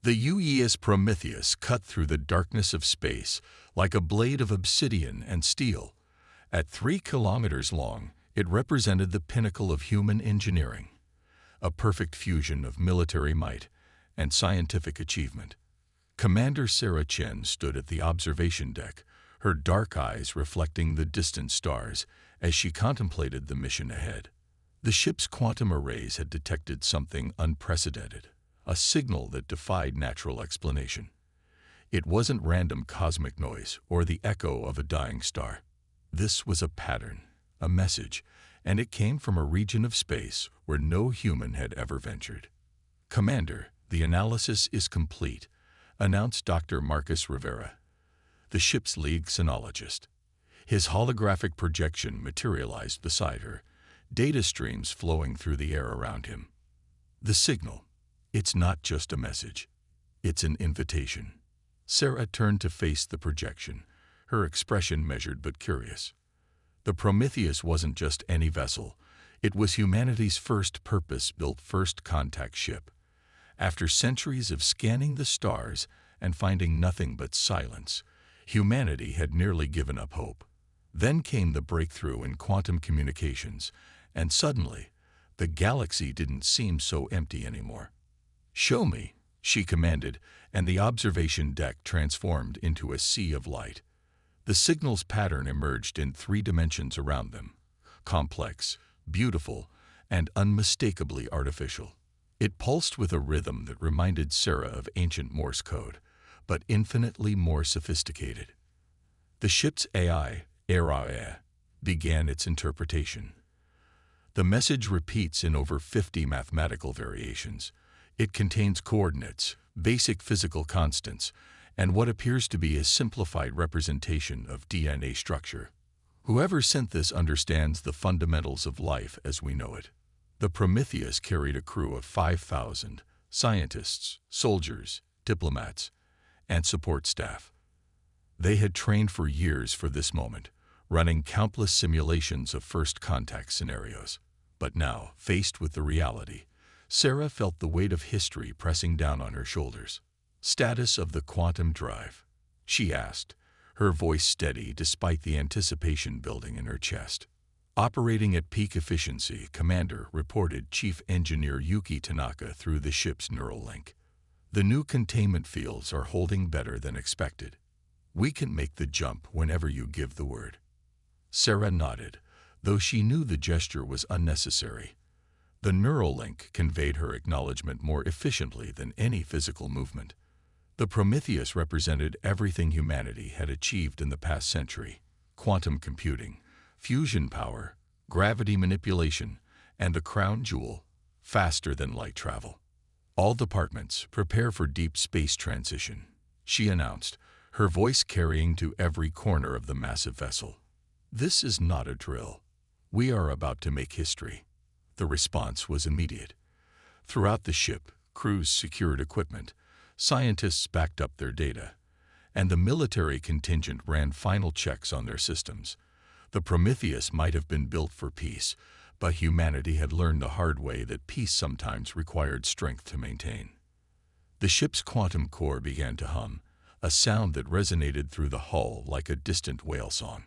The UES Prometheus cut through the darkness of space like a blade of obsidian and steel. At 3 kilometers long, it represented the pinnacle of human engineering, a perfect fusion of military might and scientific achievement. Commander Sarah Chen stood at the observation deck, her dark eyes reflecting the distant stars as she contemplated the mission ahead. The ship's quantum arrays had detected something unprecedented, a signal that defied natural explanation. It wasn't random cosmic noise or the echo of a dying star. This was a pattern, a message, and it came from a region of space where no human had ever ventured. "Commander, the analysis is complete," announced Dr. Marcus Rivera, the ship's lead xenologist. His holographic projection materialized beside her, data streams flowing through the air around him. The signal. It's not just a message. It's an invitation. Sarah turned to face the projection, her expression measured but curious. The Prometheus wasn't just any vessel. It was humanity's first purpose-built first-contact ship. After centuries of scanning the stars and finding nothing but silence, humanity had nearly given up hope. Then came the breakthrough in quantum communications, and suddenly, the galaxy didn't seem so empty anymore. "Show me," she commanded, and the observation deck transformed into a sea of light. The signal's pattern emerged in 3 dimensions around them, complex, beautiful, and unmistakably artificial. It pulsed with a rhythm that reminded Sarah of ancient Morse code, but infinitely more sophisticated. The ship's AI, began its interpretation. The message repeats in over 50 mathematical variations. It contains coordinates, basic physical constants, and what appears to be a simplified representation of DNA structure. Whoever sent this understands the fundamentals of life as we know it. The Prometheus carried a crew of 5,000 scientists, soldiers, diplomats, and support staff. They had trained for years for this moment, running countless simulations of first contact scenarios. But now, faced with the reality, Sarah felt the weight of history pressing down on her shoulders. "Status of the quantum drive?" she asked, her voice steady despite the anticipation building in her chest. "Operating at peak efficiency," Commander reported Chief Engineer Yuki Tanaka through the ship's neural link. "The new containment fields are holding better than expected. We can make the jump whenever you give the word." Sarah nodded, though she knew the gesture was unnecessary. The neural link conveyed her acknowledgement more efficiently than any physical movement. The Prometheus represented everything humanity had achieved in the past century: quantum computing, fusion power, gravity manipulation, and the crown jewel, faster than light travel. "All departments, prepare for deep space transition," she announced, her voice carrying to every corner of the massive vessel. "This is not a drill. We are about to make history." The response was immediate. Throughout the ship, crews secured equipment, scientists backed up their data, and the military contingent ran final checks on their systems. The Prometheus might have been built for peace, but humanity had learned the hard way that peace sometimes required strength to maintain. The ship's quantum core began to hum, a sound that resonated through the hull like a distant whale song.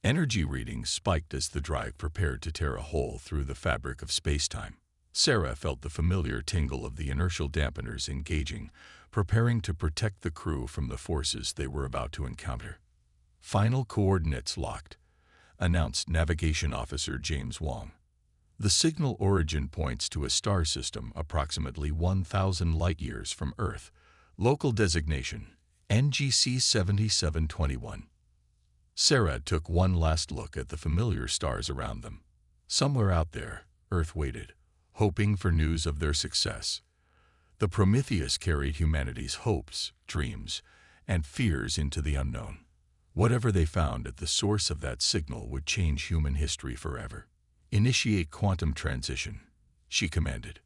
Energy readings spiked as the drive prepared to tear a hole through the fabric of spacetime. Sarah felt the familiar tingle of the inertial dampeners engaging, preparing to protect the crew from the forces they were about to encounter. "Final coordinates locked," announced Navigation Officer James Wong. "The signal origin points to a star system approximately 1,000 light-years from Earth. Local designation, NGC 7721. Sarah took one last look at the familiar stars around them. Somewhere out there, Earth waited, hoping for news of their success. The Prometheus carried humanity's hopes, dreams, and fears into the unknown. Whatever they found at the source of that signal would change human history forever. "Initiate quantum transition," she commanded.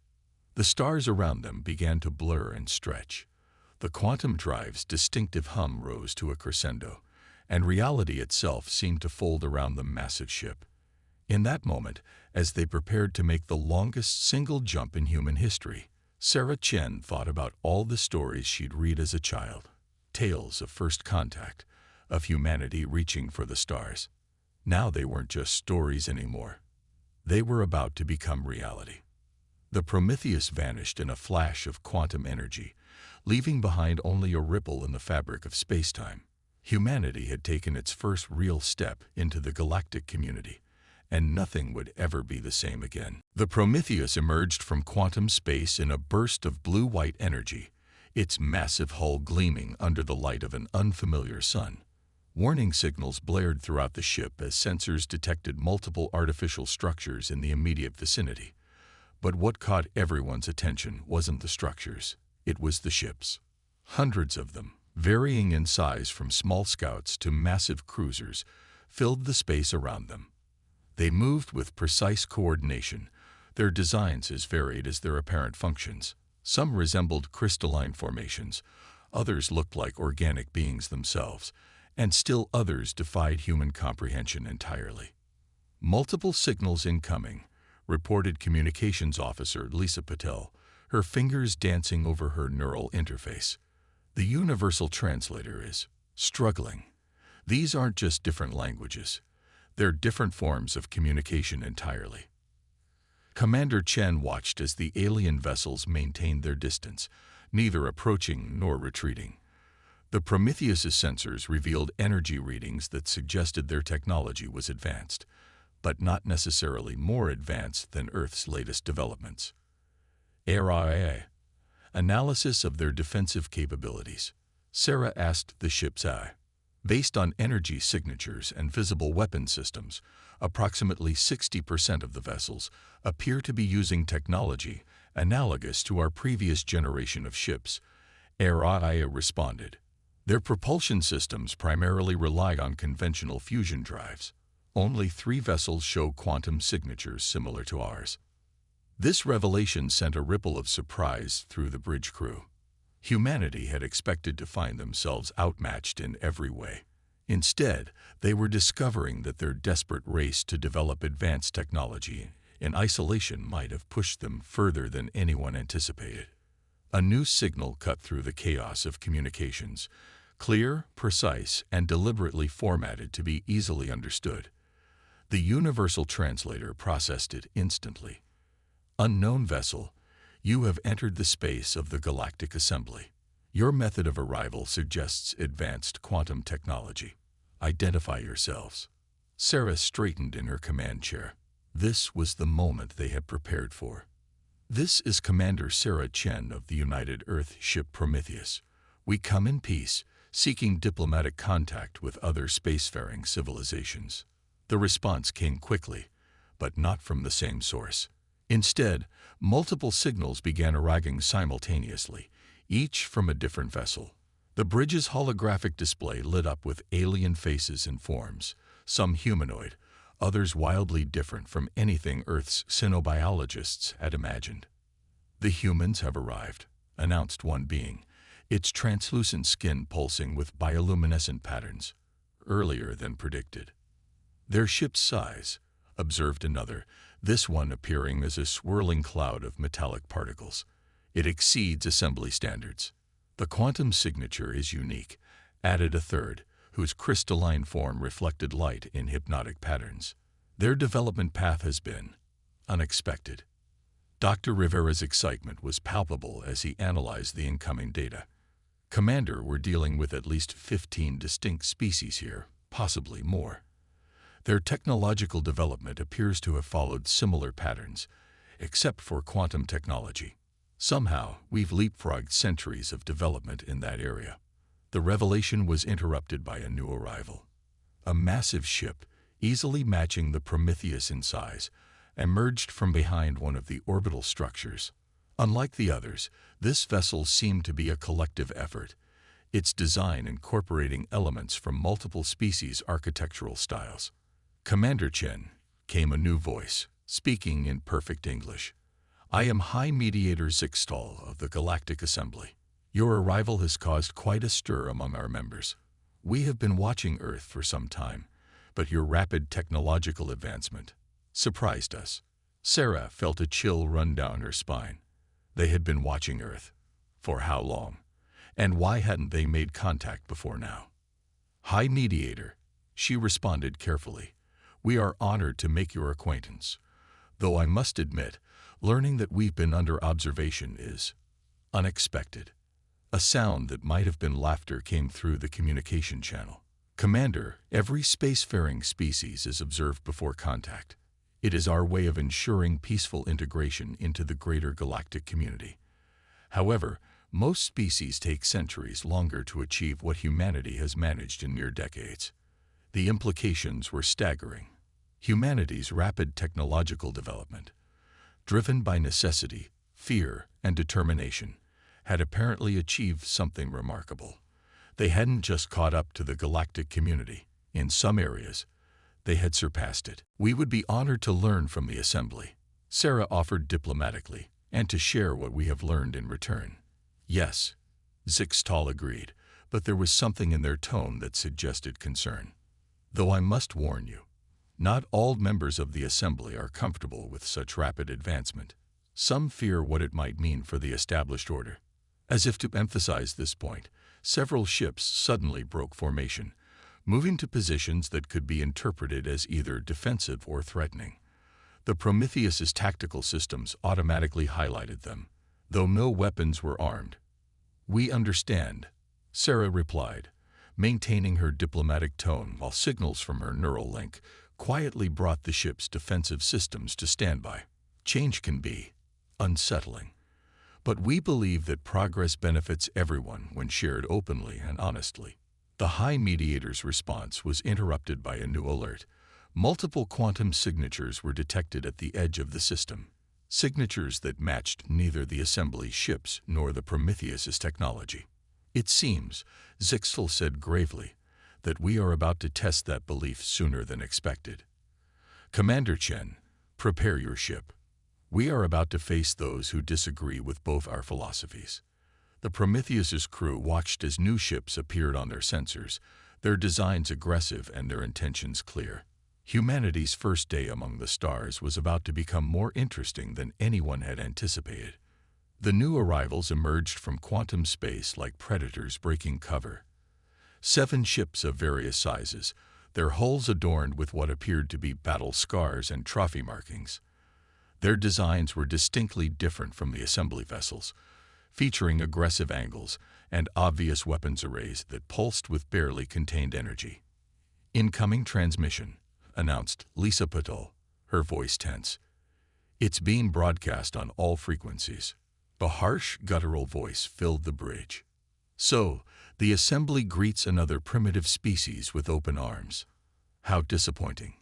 The stars around them began to blur and stretch. The quantum drive's distinctive hum rose to a crescendo, and reality itself seemed to fold around the massive ship. In that moment, as they prepared to make the longest single jump in human history, Sarah Chen thought about all the stories she'd read as a child. Tales of first contact, of humanity reaching for the stars. Now they weren't just stories anymore. They were about to become reality. The Prometheus vanished in a flash of quantum energy, leaving behind only a ripple in the fabric of spacetime. Humanity had taken its first real step into the galactic community, and nothing would ever be the same again. The Prometheus emerged from quantum space in a burst of blue-white energy, its massive hull gleaming under the light of an unfamiliar sun. Warning signals blared throughout the ship as sensors detected multiple artificial structures in the immediate vicinity. But what caught everyone's attention wasn't the structures, it was the ships. Hundreds of them, varying in size from small scouts to massive cruisers, filled the space around them. They moved with precise coordination, their designs as varied as their apparent functions. Some resembled crystalline formations, others looked like organic beings themselves, and still others defied human comprehension entirely. Multiple signals incoming, reported communications officer Lisa Patel, her fingers dancing over her neural interface. The universal translator is struggling. These aren't just different languages. They're different forms of communication entirely. Commander Chen watched as the alien vessels maintained their distance, neither approaching nor retreating. The Prometheus's sensors revealed energy readings that suggested their technology was advanced, but not necessarily more advanced than Earth's latest developments. HFY analysis of their defensive capabilities. Sarah asked the ship's eye. Based on energy signatures and visible weapon systems, approximately 60% of the vessels appear to be using technology analogous to our previous generation of ships. HFY responded. Their propulsion systems primarily rely on conventional fusion drives. Only 3 vessels show quantum signatures similar to ours. This revelation sent a ripple of surprise through the bridge crew. Humanity had expected to find themselves outmatched in every way. Instead, they were discovering that their desperate race to develop advanced technology in isolation might have pushed them further than anyone anticipated. A new signal cut through the chaos of communications, clear, precise, and deliberately formatted to be easily understood. The universal translator processed it instantly. Unknown vessel, you have entered the space of the Galactic Assembly. Your method of arrival suggests advanced quantum technology. Identify yourselves. Sarah straightened in her command chair. This was the moment they had prepared for. This is Commander Sarah Chen of the United Earth ship Prometheus. We come in peace, seeking diplomatic contact with other spacefaring civilizations. The response came quickly, but not from the same source. Instead, multiple signals began arriving simultaneously, each from a different vessel. The bridge's holographic display lit up with alien faces and forms, some humanoid, others wildly different from anything Earth's xenobiologists had imagined. The humans have arrived, announced one being, its translucent skin pulsing with bioluminescent patterns, earlier than predicted. Their ship's size, observed another, this one appearing as a swirling cloud of metallic particles. It exceeds assembly standards. The quantum signature is unique, added a third, whose crystalline form reflected light in hypnotic patterns. Their development path has been unexpected. Dr. Rivera's excitement was palpable as he analyzed the incoming data. Commander, we're dealing with at least 15 distinct species here, possibly more. Their technological development appears to have followed similar patterns, except for quantum technology. Somehow, we've leapfrogged centuries of development in that area. The revelation was interrupted by a new arrival. A massive ship, easily matching the Prometheus in size, emerged from behind one of the orbital structures. Unlike the others, this vessel seemed to be a collective effort, its design incorporating elements from multiple species' architectural styles. Commander Chen, came a new voice, speaking in perfect English. I am High Mediator Zixtal of the Galactic Assembly. Your arrival has caused quite a stir among our members. We have been watching Earth for some time, but your rapid technological advancement surprised us. Sarah felt a chill run down her spine. They had been watching Earth. For how long? And why hadn't they made contact before now? "High Mediator," she responded carefully. "We are honored to make your acquaintance. Though I must admit, learning that we've been under observation is unexpected." A sound that might have been laughter came through the communication channel. "Commander, every spacefaring species is observed before contact. It is our way of ensuring peaceful integration into the greater galactic community. However, most species take centuries longer to achieve what humanity has managed in mere decades." The implications were staggering. Humanity's rapid technological development, driven by necessity, fear, and determination, had apparently achieved something remarkable. They hadn't just caught up to the galactic community. In some areas, they had surpassed it. "We would be honored to learn from the Assembly," Sarah offered diplomatically, "and to share what we have learned in return." "Yes," Zixtal agreed, but there was something in their tone that suggested concern. "Though I must warn you, not all members of the Assembly are comfortable with such rapid advancement. Some fear what it might mean for the established order." As if to emphasize this point, several ships suddenly broke formation, moving to positions that could be interpreted as either defensive or threatening. The Prometheus's tactical systems automatically highlighted them, though no weapons were armed. "We understand," Sarah replied, maintaining her diplomatic tone while signals from her neural link quietly brought the ship's defensive systems to standby. "Change can be unsettling, but we believe that progress benefits everyone when shared openly and honestly." The High Mediator's response was interrupted by a new alert. Multiple quantum signatures were detected at the edge of the system, signatures that matched neither the Assembly ships nor the Prometheus's technology. "It seems," Zixtal said gravely, "that we are about to test that belief sooner than expected. Commander Chen, prepare your ship. We are about to face those who disagree with both our philosophies." The Prometheus's crew watched as new ships appeared on their sensors, their designs aggressive and their intentions clear. Humanity's first day among the stars was about to become more interesting than anyone had anticipated. The new arrivals emerged from quantum space like predators breaking cover. 7 ships of various sizes, their hulls adorned with what appeared to be battle scars and trophy markings. Their designs were distinctly different from the Assembly vessels, featuring aggressive angles and obvious weapons arrays that pulsed with barely contained energy. "Incoming transmission," announced Lisa Patel, her voice tense. "It's being broadcast on all frequencies." A harsh, guttural voice filled the bridge. "So, the Assembly greets another primitive species with open arms. How disappointing."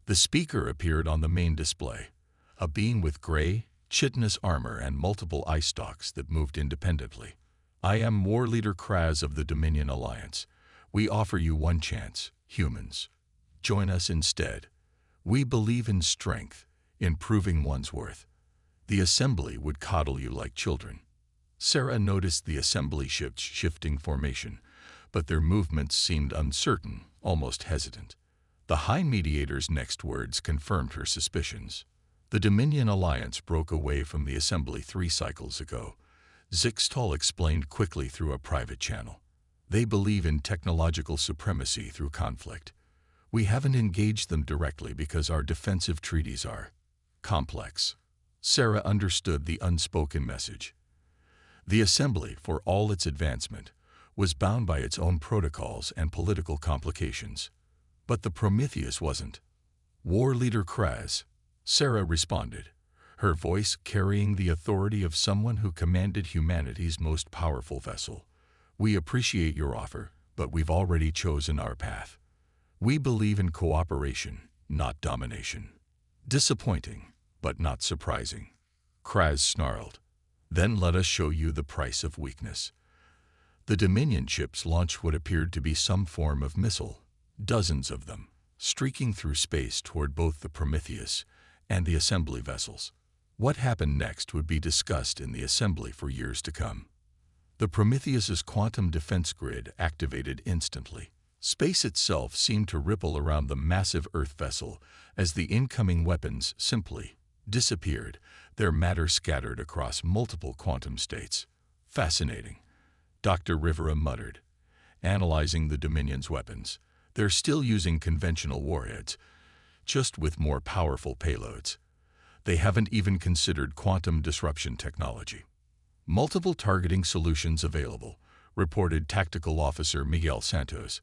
The speaker appeared on the main display, a being with gray, chitinous armor and multiple eye stalks that moved independently. "I am War Leader Kraz of the Dominion Alliance. We offer you one chance, humans. Join us instead. We believe in strength, in proving one's worth. The Assembly would coddle you like children." Sarah noticed the Assembly ships shifting formation, but their movements seemed uncertain, almost hesitant. The High Mediator's next words confirmed her suspicions. "The Dominion Alliance broke away from the Assembly 3 cycles ago," Zixtal explained quickly through a private channel. "They believe in technological supremacy through conflict. We haven't engaged them directly because our defensive treaties are complex." Sarah understood the unspoken message. The Assembly, for all its advancement, was bound by its own protocols and political complications. But the Prometheus wasn't. "War Leader Kraz," Sarah responded, her voice carrying the authority of someone who commanded humanity's most powerful vessel. "We appreciate your offer, but we've already chosen our path. We believe in cooperation, not domination." "Disappointing, but not surprising," Kraz snarled. "Then let us show you the price of weakness." The Dominion ships launched what appeared to be some form of missile, dozens of them, streaking through space toward both the Prometheus and the Assembly vessels. What happened next would be discussed in the Assembly for years to come. The Prometheus's quantum defense grid activated instantly. Space itself seemed to ripple around the massive Earth vessel as the incoming weapons simply disappeared, their matter scattered across multiple quantum states. Fascinating, Dr. Rivera muttered, analyzing the Dominion's weapons. They're still using conventional warheads, just with more powerful payloads. They haven't even considered quantum disruption technology. Multiple targeting solutions available, reported Tactical Officer Miguel Santos.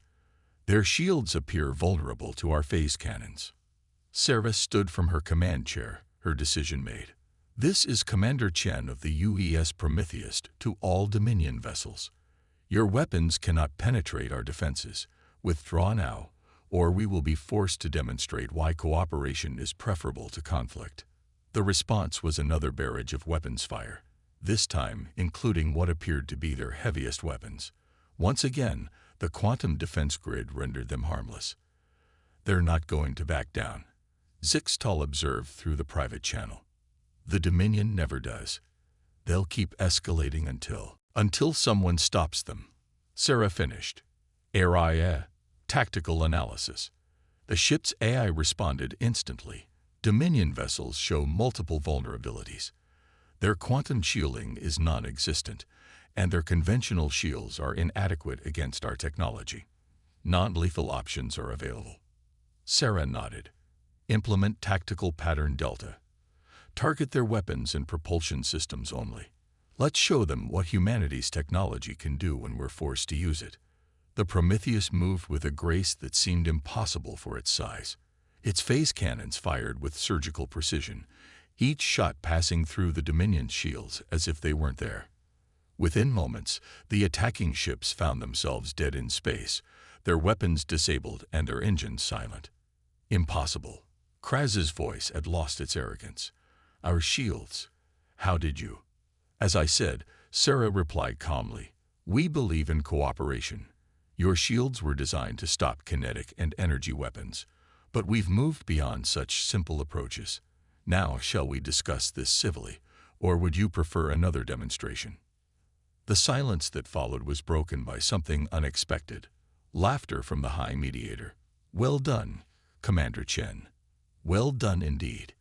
Their shields appear vulnerable to our phase cannons. Sarah stood from her command chair, her decision made. This is Commander Chen of the UES Prometheus to all Dominion vessels. Your weapons cannot penetrate our defenses. Withdraw now, or we will be forced to demonstrate why cooperation is preferable to conflict. The response was another barrage of weapons fire, this time including what appeared to be their heaviest weapons. Once again, the quantum defense grid rendered them harmless. They're not going to back down, Zixtal observed through the private channel. The Dominion never does. They'll keep escalating until someone stops them. Sarah finished. AI, tactical analysis. The ship's AI responded instantly. Dominion vessels show multiple vulnerabilities. Their quantum shielding is non-existent, and their conventional shields are inadequate against our technology. Non-lethal options are available. Sarah nodded. Implement tactical pattern Delta. Target their weapons and propulsion systems only. Let's show them what humanity's technology can do when we're forced to use it. The Prometheus moved with a grace that seemed impossible for its size. Its phase cannons fired with surgical precision, each shot passing through the Dominion's shields as if they weren't there. Within moments, the attacking ships found themselves dead in space, their weapons disabled and their engines silent. Impossible. Kraz's voice had lost its arrogance. Our shields. How did you? As I said, Sarah replied calmly, we believe in cooperation. Your shields were designed to stop kinetic and energy weapons, but we've moved beyond such simple approaches. Now, shall we discuss this civilly, or would you prefer another demonstration? The silence that followed was broken by something unexpected. Laughter from the High Mediator. Well done, Commander Chen. Well done indeed.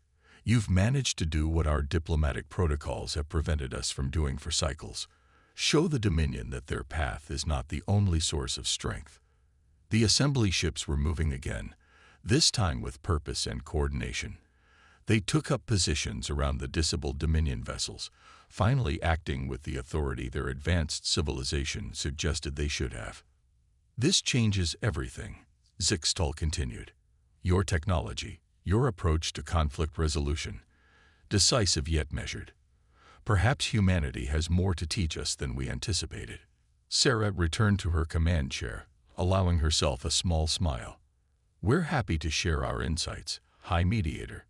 You've managed to do what our diplomatic protocols have prevented us from doing for cycles. Show the Dominion that their path is not the only source of strength. The assembly ships were moving again, this time with purpose and coordination. They took up positions around the disabled Dominion vessels, finally acting with the authority their advanced civilization suggested they should have. This changes everything, Zixtal continued. Your technology, your approach to conflict resolution, decisive yet measured. Perhaps humanity has more to teach us than we anticipated. Sarah returned to her command chair, allowing herself a small smile. We're happy to share our insights, High Mediator,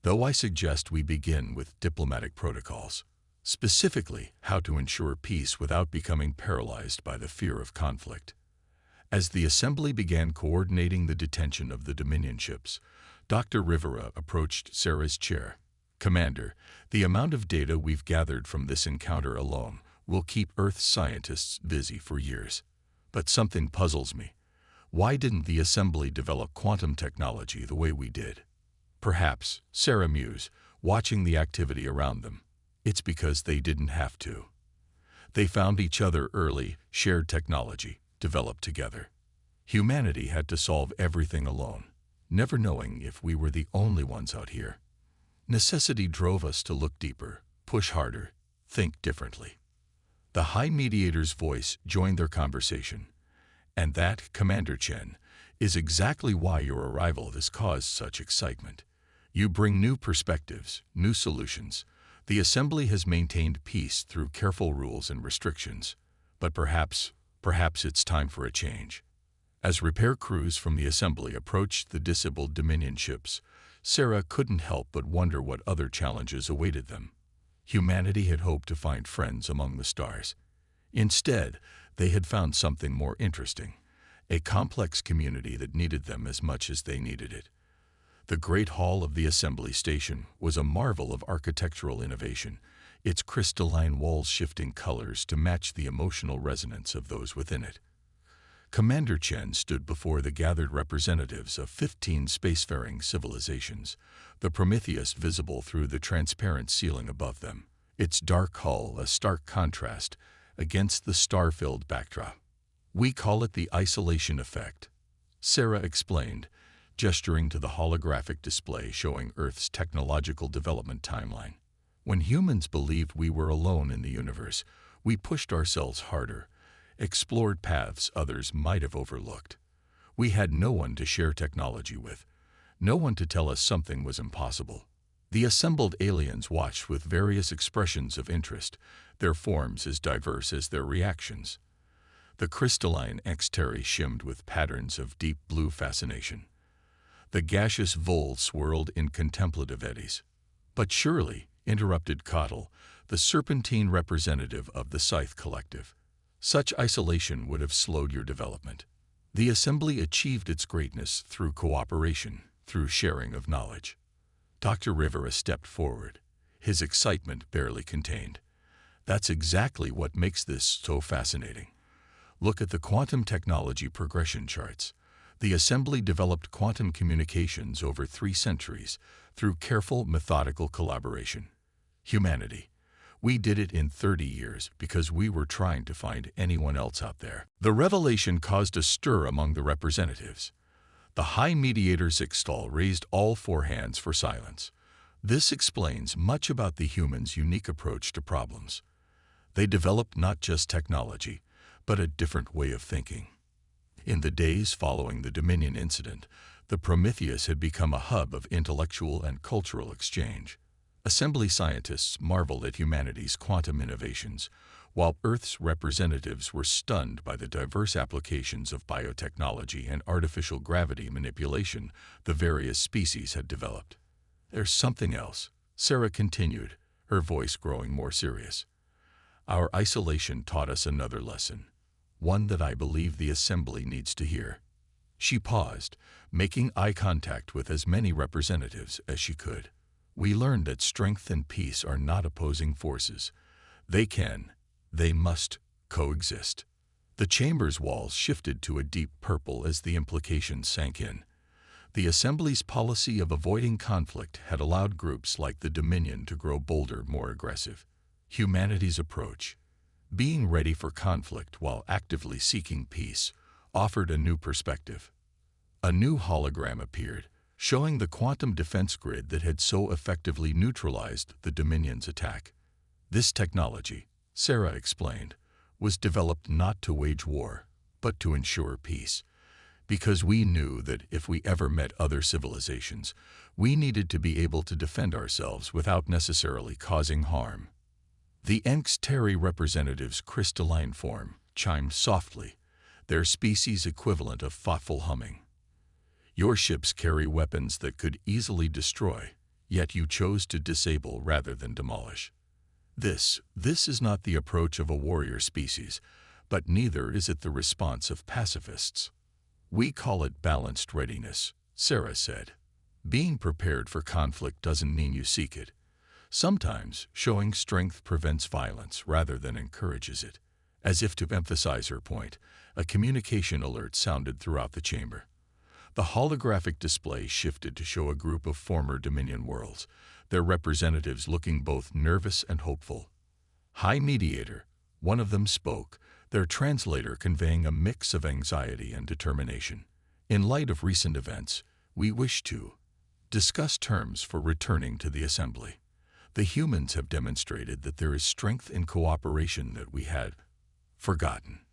though I suggest we begin with diplomatic protocols, specifically how to ensure peace without becoming paralyzed by the fear of conflict. As the assembly began coordinating the detention of the Dominion ships, Dr. Rivera approached Sarah's chair. Commander, the amount of data we've gathered from this encounter alone will keep Earth scientists busy for years. But something puzzles me. Why didn't the assembly develop quantum technology the way we did? Perhaps, Sarah mused, watching the activity around them. It's because they didn't have to. They found each other early, shared technology, developed together. Humanity had to solve everything alone, never knowing if we were the only ones out here. Necessity drove us to look deeper, push harder, think differently. The High Mediator's voice joined their conversation. And that, Commander Chen, is exactly why your arrival has caused such excitement. You bring new perspectives, new solutions. The Assembly has maintained peace through careful rules and restrictions. But perhaps it's time for a change. As repair crews from the Assembly approached the disabled Dominion ships, Sarah couldn't help but wonder what other challenges awaited them. Humanity had hoped to find friends among the stars. Instead, they had found something more interesting, a complex community that needed them as much as they needed it. The Great Hall of the Assembly Station was a marvel of architectural innovation, its crystalline walls shifting colors to match the emotional resonance of those within it. Commander Chen stood before the gathered representatives of 15 spacefaring civilizations, the Prometheus visible through the transparent ceiling above them, its dark hull a stark contrast against the star-filled backdrop. "We call it the isolation effect," Sarah explained, gesturing to the holographic display showing Earth's technological development timeline. "When humans believed we were alone in the universe, we pushed ourselves harder, explored paths others might have overlooked. We had no one to share technology with, no one to tell us something was impossible." The assembled aliens watched with various expressions of interest, their forms as diverse as their reactions. The crystalline exterior shimmed with patterns of deep blue fascination. The gaseous vol swirled in contemplative eddies. "But surely," interrupted Cottle, the serpentine representative of the Scythe Collective, "such isolation would have slowed your development. The assembly achieved its greatness through cooperation, through sharing of knowledge." Dr. Rivera stepped forward, his excitement barely contained. "That's exactly what makes this so fascinating. Look at the quantum technology progression charts. The assembly developed quantum communications over 3 centuries through careful, methodical collaboration. Humanity, we did it in 30 years because we were trying to find anyone else out there." The revelation caused a stir among the representatives. The High Mediator Zixtal raised all 4 hands for silence. This explains much about the humans' unique approach to problems. They developed not just technology, but a different way of thinking. In the days following the Dominion incident, the Prometheus had become a hub of intellectual and cultural exchange. Assembly scientists marveled at humanity's quantum innovations, while Earth's representatives were stunned by the diverse applications of biotechnology and artificial gravity manipulation the various species had developed. "There's something else," Sarah continued, her voice growing more serious. "Our isolation taught us another lesson, one that I believe the assembly needs to hear." She paused, making eye contact with as many representatives as she could. "We learned that strength and peace are not opposing forces. They must coexist." The chamber's walls shifted to a deep purple as the implications sank in. The Assembly's policy of avoiding conflict had allowed groups like the Dominion to grow bolder, more aggressive. Humanity's approach, being ready for conflict while actively seeking peace, offered a new perspective. A new hologram appeared, showing the quantum defense grid that had so effectively neutralized the Dominion's attack. This technology, Sarah explained, was developed not to wage war, but to ensure peace. Because we knew that if we ever met other civilizations, we needed to be able to defend ourselves without necessarily causing harm. The Enx-Terry representative's crystalline form chimed softly, their species equivalent of thoughtful humming. "Your ships carry weapons that could easily destroy, yet you chose to disable rather than demolish. This is not the approach of a warrior species, but neither is it the response of pacifists. We call it balanced readiness," Sarah said. "Being prepared for conflict doesn't mean you seek it. Sometimes showing strength prevents violence rather than encourages it." As if to emphasize her point, a communication alert sounded throughout the chamber. The holographic display shifted to show a group of former Dominion worlds, their representatives looking both nervous and hopeful. "High Mediator," one of them spoke, their translator conveying a mix of anxiety and determination. "In light of recent events, we wish to discuss terms for returning to the Assembly. The humans have demonstrated that there is strength in cooperation that we had forgotten."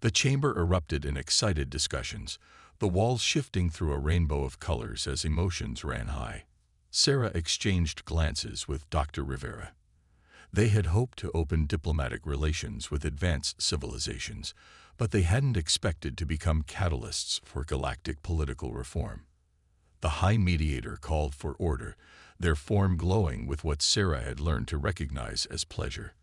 The chamber erupted in excited discussions, the walls shifting through a rainbow of colors as emotions ran high. Sarah exchanged glances with Dr. Rivera. They had hoped to open diplomatic relations with advanced civilizations, but they hadn't expected to become catalysts for galactic political reform. The High Mediator called for order, their form glowing with what Sarah had learned to recognize as pleasure.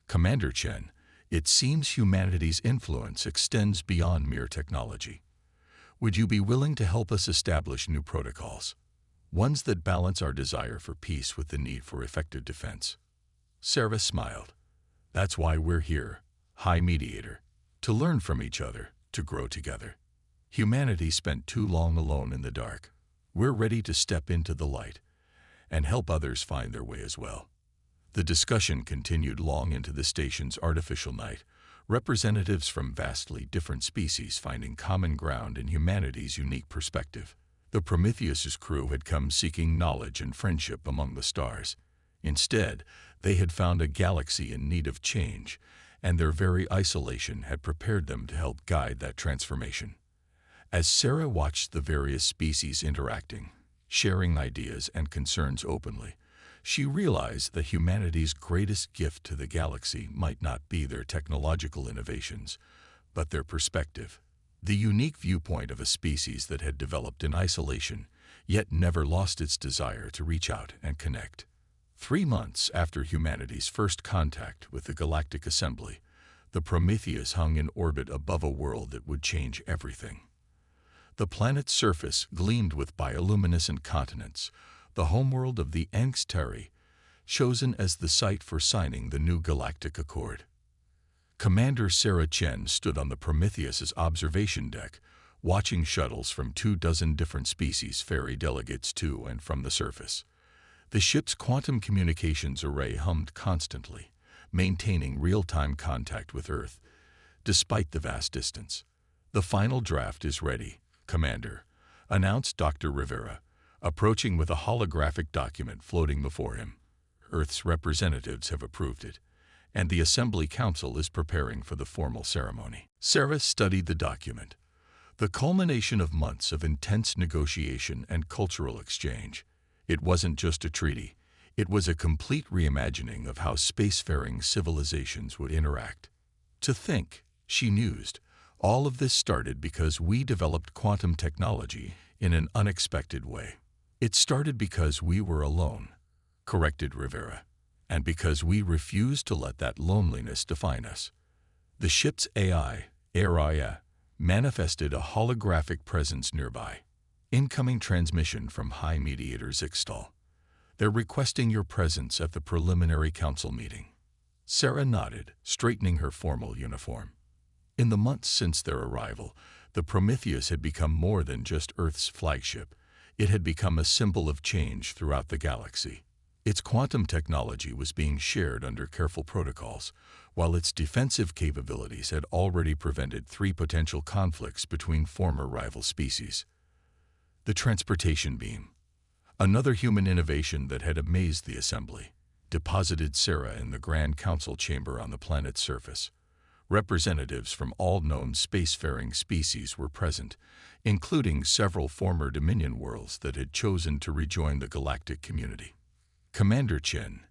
"Commander Chen, it seems humanity's influence extends beyond mere technology. Would you be willing to help us establish new protocols, ones that balance our desire for peace with the need for effective defense?" Sarah smiled. "That's why we're here, High Mediator, to learn from each other, to grow together. Humanity spent too long alone in the dark. We're ready to step into the light and help others find their way as well. The discussion continued long into the station's artificial night, representatives from vastly different species finding common ground in humanity's unique perspective. The Prometheus's crew had come seeking knowledge and friendship among the stars. Instead, they had found a galaxy in need of change, and their very isolation had prepared them to help guide that transformation. As Sarah watched the various species interacting, sharing ideas and concerns openly, she realized that humanity's greatest gift to the galaxy might not be their technological innovations, but their perspective. The unique viewpoint of a species that had developed in isolation, yet never lost its desire to reach out and connect. 3 months after humanity's first contact with the Galactic Assembly, the Prometheus hung in orbit above a world that would change everything. The planet's surface gleamed with bioluminescent continents, the homeworld of the Angstari, chosen as the site for signing the new Galactic Accord. Commander Sarah Chen stood on the Prometheus's observation deck, watching shuttles from 24 different species ferry delegates to and from the surface. The ship's quantum communications array hummed constantly, maintaining real-time contact with Earth, despite the vast distance. "The final draft is ready, Commander," announced Dr. Rivera, approaching with a holographic document floating before him. "Earth's representatives have approved it, and the Assembly Council is preparing for the formal ceremony." Sarah studied the document, the culmination of months of intense negotiation and cultural exchange. It wasn't just a treaty, it was a complete reimagining of how spacefaring civilizations would interact. "To think," she mused, "all of this started because we developed quantum technology in an unexpected way." "It started because we were alone," corrected Rivera, "and because we refused to let that loneliness define us." The ship's AI, Araya, manifested a holographic presence nearby. "Incoming transmission from High Mediator Zixtal. They're requesting your presence at the preliminary council meeting." Sarah nodded, straightening her formal uniform. In the months since their arrival, the Prometheus had become more than just Earth's flagship. It had become a symbol of change throughout the galaxy. Its quantum technology was being shared under careful protocols, while its defensive capabilities had already prevented 3 potential conflicts between former rival species. The transportation beam, another human innovation that had amazed the Assembly, deposited Sarah in the Grand Council chamber on the planet's surface. Representatives from all known spacefaring species were present, including several former Dominion worlds that had chosen to rejoin the galactic community. "Commander Chen,"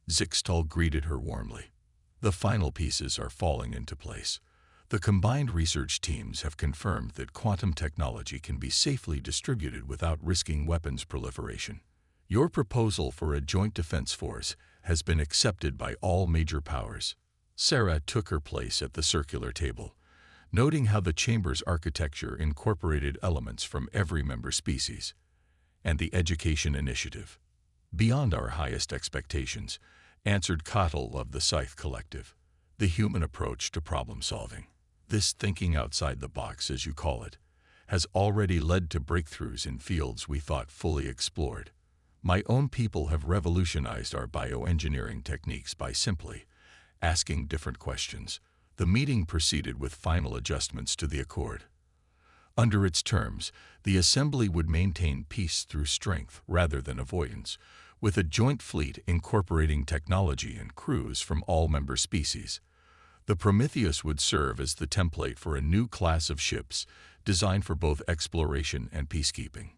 Zixtal greeted her warmly. "The final pieces are falling into place. The combined research teams have confirmed that quantum technology can be safely distributed without risking weapons proliferation. Your proposal for a joint defense force has been accepted by all major powers." Sarah took her place at the circular table, noting how the chamber's architecture incorporated elements from every member species. "And the education initiative?" "Beyond our highest expectations," answered Cottle of the Scythe Collective. "The human approach to problem solving, this thinking outside the box, as you call it, has already led to breakthroughs in fields we thought fully explored. My own people have revolutionized our bioengineering techniques by simply asking different questions." The meeting proceeded with final adjustments to the accord. Under its terms, the Assembly would maintain peace through strength rather than avoidance, with a joint fleet incorporating technology and crews from all member species. The Prometheus would serve as the template for a new class of ships designed for both exploration and peacekeeping.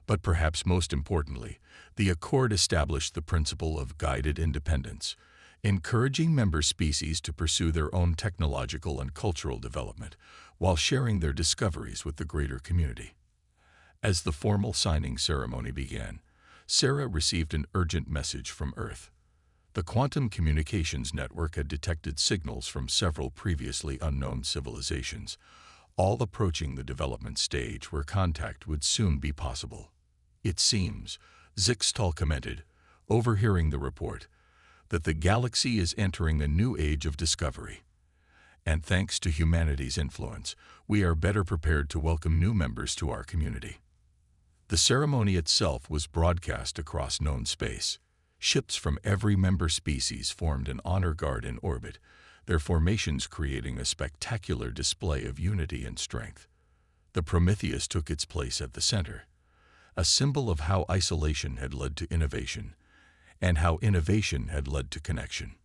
But perhaps most importantly, the accord established the principle of guided independence, encouraging member species to pursue their own technological and cultural development while sharing their discoveries with the greater community. As the formal signing ceremony began, Sarah received an urgent message from Earth. The quantum communications network had detected signals from several previously unknown civilizations, all approaching the development stage where contact would soon be possible. "It seems," Zixtal commented, overhearing the report, "that the galaxy is entering a new age of discovery. And thanks to humanity's influence, we are better prepared to welcome new members to our community. The ceremony itself was broadcast across known space. Ships from every member species formed an honor guard in orbit, their formations creating a spectacular display of unity and strength. The Prometheus took its place at the center, a symbol of how isolation had led to innovation, and how innovation had led to connection.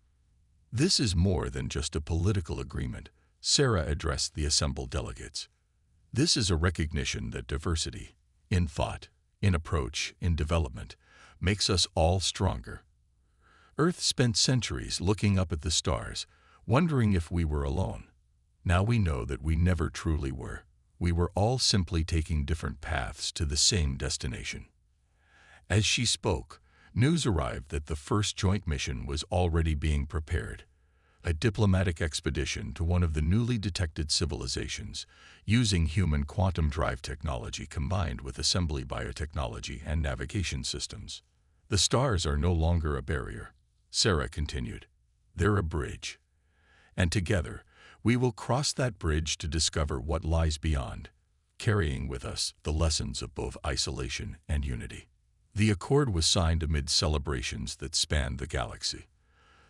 This is more than just a political agreement, Sarah addressed the assembled delegates. This is a recognition that diversity, in thought, in approach, in development, makes us all stronger. Earth spent centuries looking up at the stars, wondering if we were alone. Now we know that we never truly were. We were all simply taking different paths to the same destination. As she spoke, news arrived that the first joint mission was already being prepared, a diplomatic expedition to one of the newly detected civilizations, using human quantum drive technology combined with assembly biotechnology and navigation systems. The stars are no longer a barrier, Sarah continued. They're a bridge. And together, we will cross that bridge to discover what lies beyond, carrying with us the lessons of both isolation and unity. The accord was signed amid celebrations that spanned the galaxy.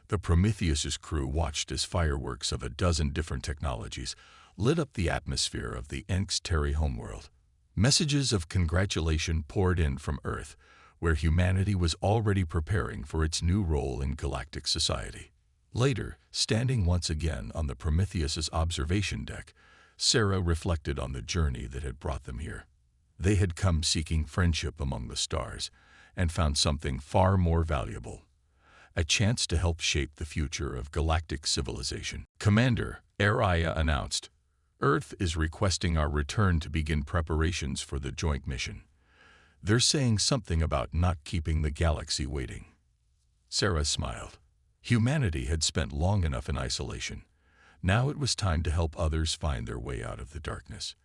The Prometheus's crew watched as fireworks of a dozen different technologies lit up the atmosphere of the Enx-Terry homeworld. Messages of congratulation poured in from Earth, where humanity was already preparing for its new role in galactic society. Later, standing once again on the Prometheus's observation deck, Sarah reflected on the journey that had brought them here. They had come seeking friendship among the stars and found something far more valuable, a chance to help shape the future of galactic civilization. Commander Araya announced, "Earth is requesting our return to begin preparations for the joint mission. They're saying something about not keeping the galaxy waiting." Sarah smiled. Humanity had spent long enough in isolation. Now it was time to help others find their way out of the darkness.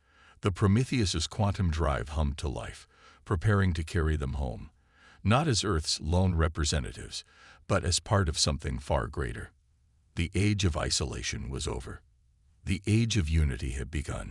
The Prometheus's quantum drive hummed to life, preparing to carry them home, not as Earth's lone representatives, but as part of something far greater. The age of isolation was over. The age of unity had begun.